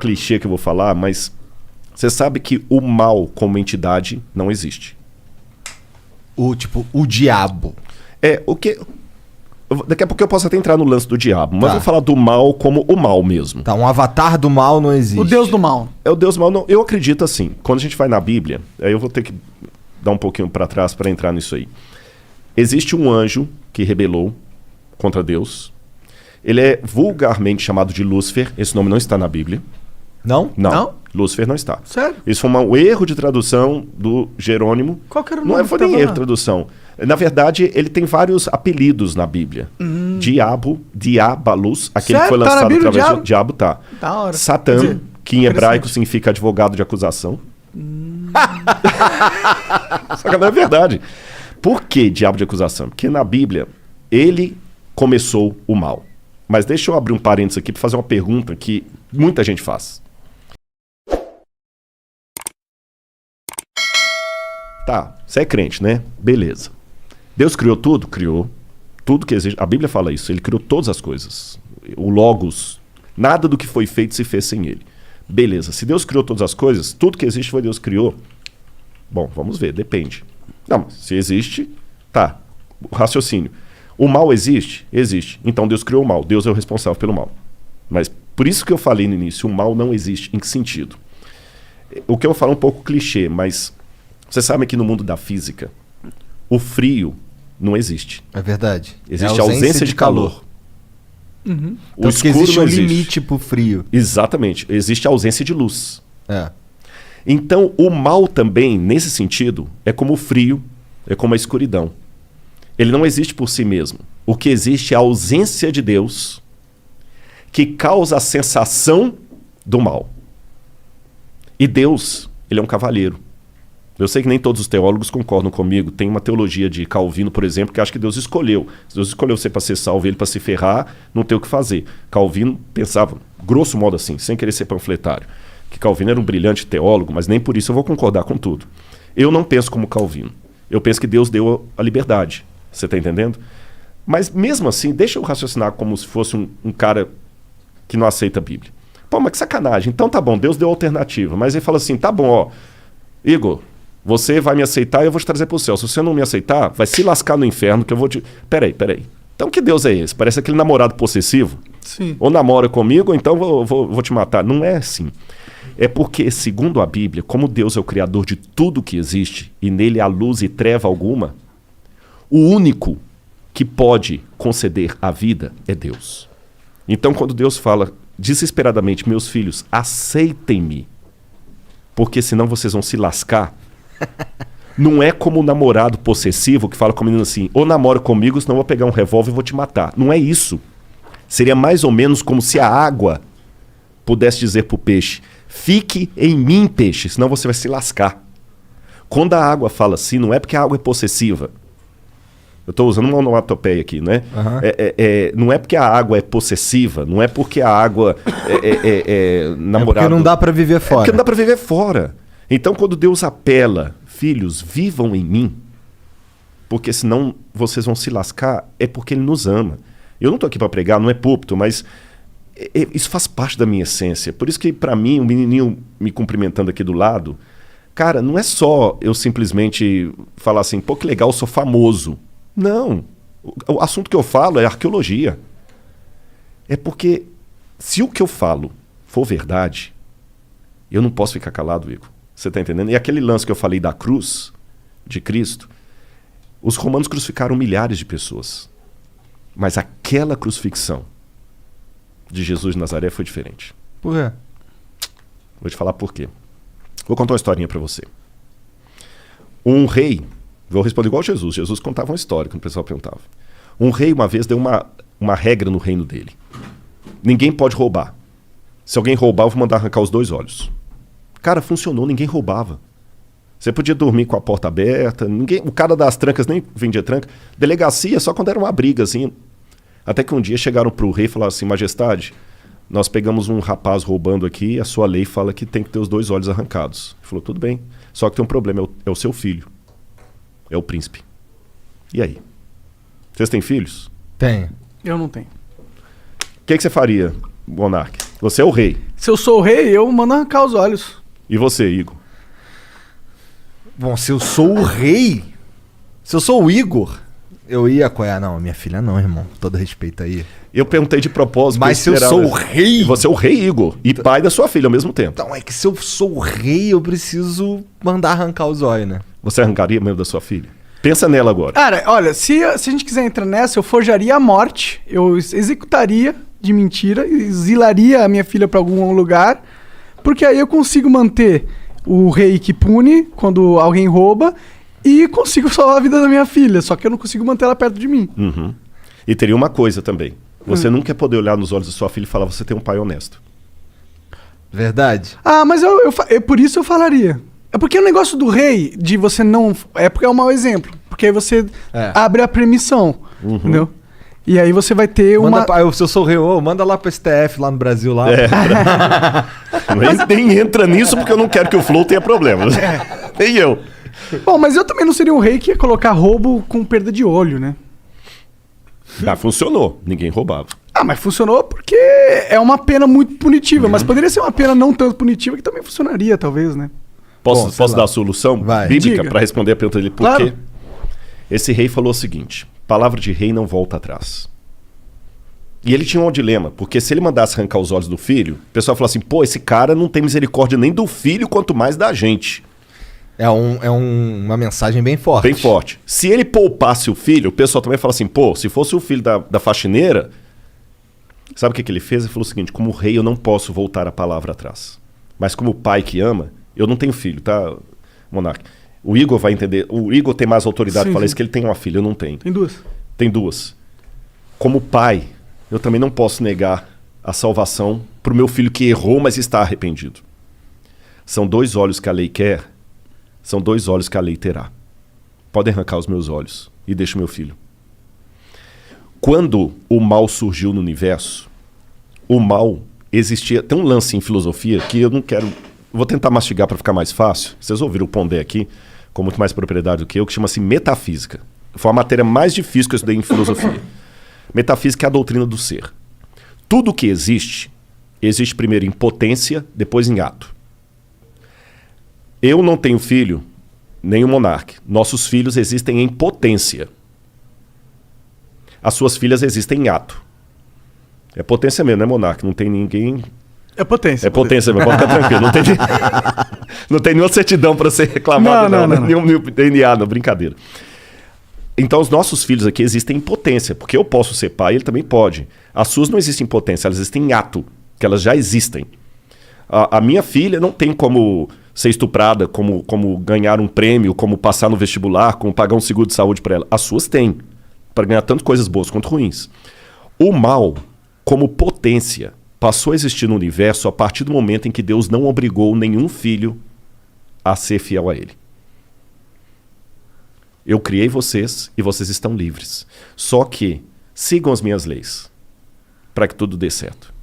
clichê que eu vou falar, mas você sabe que o mal como entidade não existe. O diabo. O que... Daqui a pouco eu posso até entrar no lance do diabo, mas vou falar do mal como o mal mesmo. Tá, um avatar do mal não existe. O Deus do mal. É o Deus do mal. Não, eu acredito assim. Quando a gente vai na Bíblia, aí eu vou ter que dar um pouquinho para trás para entrar nisso aí. Existe um anjo que rebelou contra Deus. Ele é vulgarmente chamado de Lúcifer. Esse nome não está na Bíblia. Não? Não. Lúcifer não está. Sério? Isso foi um erro de tradução do Jerônimo. Qual que era o Não nome foi que nem tava erro lá? de tradução. Na verdade, ele tem vários apelidos na Bíblia. Diabo, Diabalus, aquele que foi Sério? Tá na lançado Bíblia, através diabo? do diabo, tá. Da hora. Satã, Quer dizer, que em hebraico interessante. significa advogado de acusação. Só que não é verdade. Por que diabo de acusação? Porque na Bíblia, ele começou o mal. Mas deixa eu abrir um parênteses aqui para fazer uma pergunta que muita gente faz. Tá, você é crente, né? Beleza. Deus criou tudo? Criou. Tudo que existe. A Bíblia fala isso. Ele criou todas as coisas. O Logos. Nada do que foi feito se fez sem ele. Beleza. Se Deus criou todas as coisas, tudo que existe foi Deus que criou. Bom, vamos ver. Depende. Não, se existe, tá. O raciocínio. O mal existe? Existe. Então Deus criou o mal. Deus é o responsável pelo mal. Mas por isso que eu falei no início, o mal não existe. Em que sentido? O que eu falo é um pouco clichê, mas vocês sabem que no mundo da física, o frio não existe. É verdade. Existe a ausência de calor. Uhum. O Tanto que escuro existe não um existe. limite pro frio. Exatamente. Existe a ausência de luz. É. Então, o mal também, nesse sentido, é como o frio, é como a escuridão. Ele não existe por si mesmo. O que existe é a ausência de Deus que causa a sensação do mal. E Deus, ele é um cavalheiro. Eu sei que nem todos os teólogos concordam comigo. Tem uma teologia de Calvino, por exemplo, que acha que Deus escolheu. Se Deus escolheu você para ser salvo, ele para se ferrar, não tem o que fazer. Calvino pensava, grosso modo assim, sem querer ser panfletário, que Calvino era um brilhante teólogo, mas nem por isso eu vou concordar com tudo. Eu não penso como Calvino. Eu penso que Deus deu a liberdade. Você está entendendo? Mas mesmo assim, deixa eu raciocinar como se fosse um cara que não aceita a Bíblia. Pô, mas que sacanagem. Então tá bom, Deus deu alternativa. Mas ele fala assim, tá bom, ó, Igor, você vai me aceitar e eu vou te trazer pro céu. Se você não me aceitar, vai se lascar no inferno que eu vou te... Peraí. Então que Deus é esse? Parece aquele namorado possessivo. Sim. Ou namora comigo, ou então vou te matar. Não é assim. É porque, segundo a Bíblia, como Deus é o criador de tudo que existe, e nele há luz e treva alguma, o único que pode conceder a vida é Deus. Então, quando Deus fala desesperadamente, meus filhos, aceitem-me, porque senão vocês vão se lascar, não é como o namorado possessivo que fala com o menino assim, ou namora comigo, senão eu vou pegar um revólver e vou te matar. Não é isso. Seria mais ou menos como se a água pudesse dizer para o peixe, fique em mim, peixe, senão você vai se lascar. Quando a água fala assim, não é porque a água é possessiva. Eu estou usando uma onomatopeia aqui, né? Uhum. Não é porque a água é possessiva, não é porque a água é namorado. É porque não dá para viver fora. É porque não dá para viver fora. Então, quando Deus apela, filhos, vivam em mim, porque senão vocês vão se lascar, é porque Ele nos ama. Eu não estou aqui para pregar, não é púlpito, mas isso faz parte da minha essência. Por isso que, para mim, o menininho me cumprimentando aqui do lado, cara, não é só eu simplesmente falar assim, pô, que legal, eu sou famoso. Não. O assunto que eu falo é arqueologia. É porque se o que eu falo for verdade, eu não posso ficar calado, Igor. Você está entendendo? E aquele lance que eu falei da cruz de Cristo, os romanos crucificaram milhares de pessoas. Mas aquela crucifixão de Jesus de Nazaré foi diferente. Por quê? Vou te falar por quê. Vou contar uma historinha para você. Um rei, vou responder igual Jesus. Jesus contava uma história quando o pessoal perguntava. Um rei uma vez deu uma regra no reino dele. Ninguém pode roubar. Se alguém roubar, eu vou mandar arrancar os 2 olhos. Cara, funcionou, ninguém roubava. Você podia dormir com a porta aberta, o cara das trancas nem vendia tranca. Delegacia só quando era uma briga, assim. Até que um dia chegaram pro rei e falaram assim, majestade, nós pegamos um rapaz roubando aqui, a sua lei fala que tem que ter os 2 olhos arrancados. Ele falou, tudo bem, só que tem um problema, é o seu filho. É o príncipe. E aí? Vocês têm filhos? Tenho. Eu não tenho. O que você faria, monarca? Você é o rei. Se eu sou o rei, eu mando arrancar os olhos. E você, Igor? Bom, se eu sou o rei, se eu sou o Igor, eu ia apoiar. Não, minha filha não, irmão. Todo respeito aí. Eu perguntei de propósito. Mas se eu sou o rei... Você é o rei, Igor. E pai da sua filha ao mesmo tempo. Então, é que se eu sou o rei, eu preciso mandar arrancar os olhos, né? Você arrancaria mesmo da sua filha? Pensa nela agora. Cara, olha, se a gente quiser entrar nessa, eu forjaria a morte, eu executaria de mentira, exilaria a minha filha pra algum lugar, porque aí eu consigo manter o rei que pune quando alguém rouba e consigo salvar a vida da minha filha, só que eu não consigo manter ela perto de mim. Uhum. E teria uma coisa também. Você nunca ia poder olhar nos olhos da sua filha e falar, você tem um pai honesto. Verdade. Ah, mas por isso eu falaria. É porque o negócio do rei, de você não... É porque é um mau exemplo. Porque aí você abre a permissão, entendeu? E aí você vai ter uma... Se eu sou o rei, manda lá pro STF, lá no Brasil. Lá. Nem entra nisso porque eu não quero que o Flow tenha problemas. Nem eu. Bom, mas eu também não seria um rei que ia colocar roubo com perda de olho, né? Ah, funcionou. Ninguém roubava. Ah, mas funcionou porque é uma pena muito punitiva. Mas poderia ser uma pena não tanto punitiva que também funcionaria, talvez, né? Posso dar a solução bíblica para responder a pergunta dele? Por quê? Esse rei falou o seguinte: palavra de rei não volta atrás. E ele tinha um dilema, porque se ele mandasse arrancar os olhos do filho, o pessoal falou assim, pô, esse cara não tem misericórdia nem do filho, quanto mais da gente. É uma mensagem bem forte. Bem forte. Se ele poupasse o filho, o pessoal também fala assim, pô, se fosse o filho da faxineira, sabe o que ele fez? Ele falou o seguinte, como rei eu não posso voltar a palavra atrás. Mas como pai que ama, eu não tenho filho, tá, Monark? O Igor vai entender, o Igor tem mais autoridade para falar isso, que ele tem uma filha, eu não tenho. Tem duas. Como pai, eu também não posso negar a salvação pro meu filho que errou, mas está arrependido. São 2 olhos que a lei quer, são 2 olhos que a lei terá. Pode arrancar os meus olhos e deixa o meu filho. Quando o mal surgiu no universo, o mal existia... Tem um lance em filosofia que eu não quero... Vou tentar mastigar para ficar mais fácil. Vocês ouviram o Pondé aqui, com muito mais propriedade do que eu, que chama-se metafísica. Foi a matéria mais difícil que eu estudei em filosofia. Metafísica é a doutrina do ser. Tudo que existe primeiro em potência, depois em ato. Eu não tenho filho, nem o Monark. Nossos filhos existem em potência. As suas filhas existem em ato. É potência mesmo, né, Monark? Não tem ninguém... É potência. É potência, mas pode ficar tranquilo. Não tem nenhuma certidão para ser reclamado, não. Nenhum DNA, não, brincadeira. Então, os nossos filhos aqui existem em potência, porque eu posso ser pai, ele também pode. As suas não existem em potência, elas existem em ato, que elas já existem. A minha filha não tem como ser estuprada, como ganhar um prêmio, como passar no vestibular, como pagar um seguro de saúde para ela. As suas têm, para ganhar tanto coisas boas quanto ruins. O mal, como potência, passou a existir no universo a partir do momento em que Deus não obrigou nenhum filho a ser fiel a ele. Eu criei vocês e vocês estão livres. Só que sigam as minhas leis para que tudo dê certo.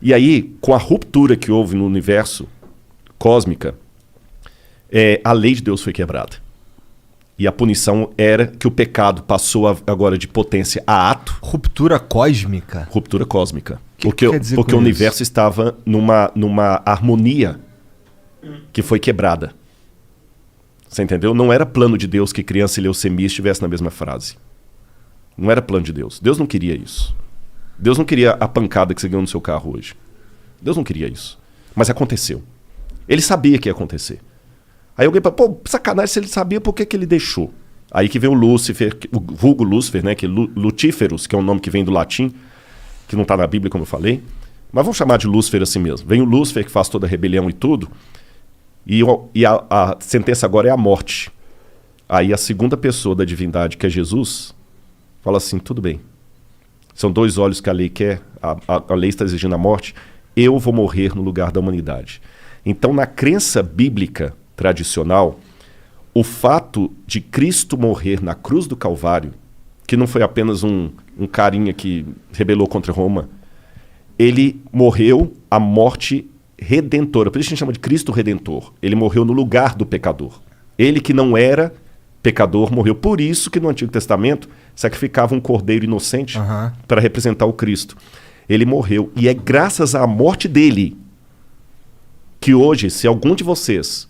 E aí, com a ruptura que houve no universo cósmica, a lei de Deus foi quebrada. E a punição era que o pecado passou agora de potência a ato. Ruptura cósmica? Ruptura cósmica. Que quer dizer porque o universo estava numa harmonia que foi quebrada. Você entendeu? Não era plano de Deus que criança e leucemia estivessem na mesma frase. Não era plano de Deus. Deus não queria isso. Deus não queria a pancada que você ganhou no seu carro hoje. Deus não queria isso. Mas aconteceu. Ele sabia que ia acontecer. Aí alguém fala, pô, sacanagem, se ele sabia, por que ele deixou? Aí que vem o Lúcifer, o vulgo Lúcifer, né? Que Lutíferos, que é um nome que vem do latim, que não está na Bíblia, como eu falei. Mas vamos chamar de Lúcifer assim mesmo. Vem o Lúcifer, que faz toda a rebelião e tudo. E a sentença agora é a morte. Aí a segunda pessoa da divindade, que é Jesus, fala assim, tudo bem. São 2 olhos que a lei quer, a lei está exigindo a morte, eu vou morrer no lugar da humanidade. Então, na crença bíblica tradicional, o fato de Cristo morrer na cruz do Calvário, que não foi apenas um carinha que rebelou contra Roma, ele morreu a morte redentora. Por isso a gente chama de Cristo Redentor. Ele morreu no lugar do pecador. Ele que não era pecador morreu. Por isso que no Antigo Testamento sacrificava um cordeiro inocente para representar o Cristo. Ele morreu. E é graças à morte dele que hoje, se algum de vocês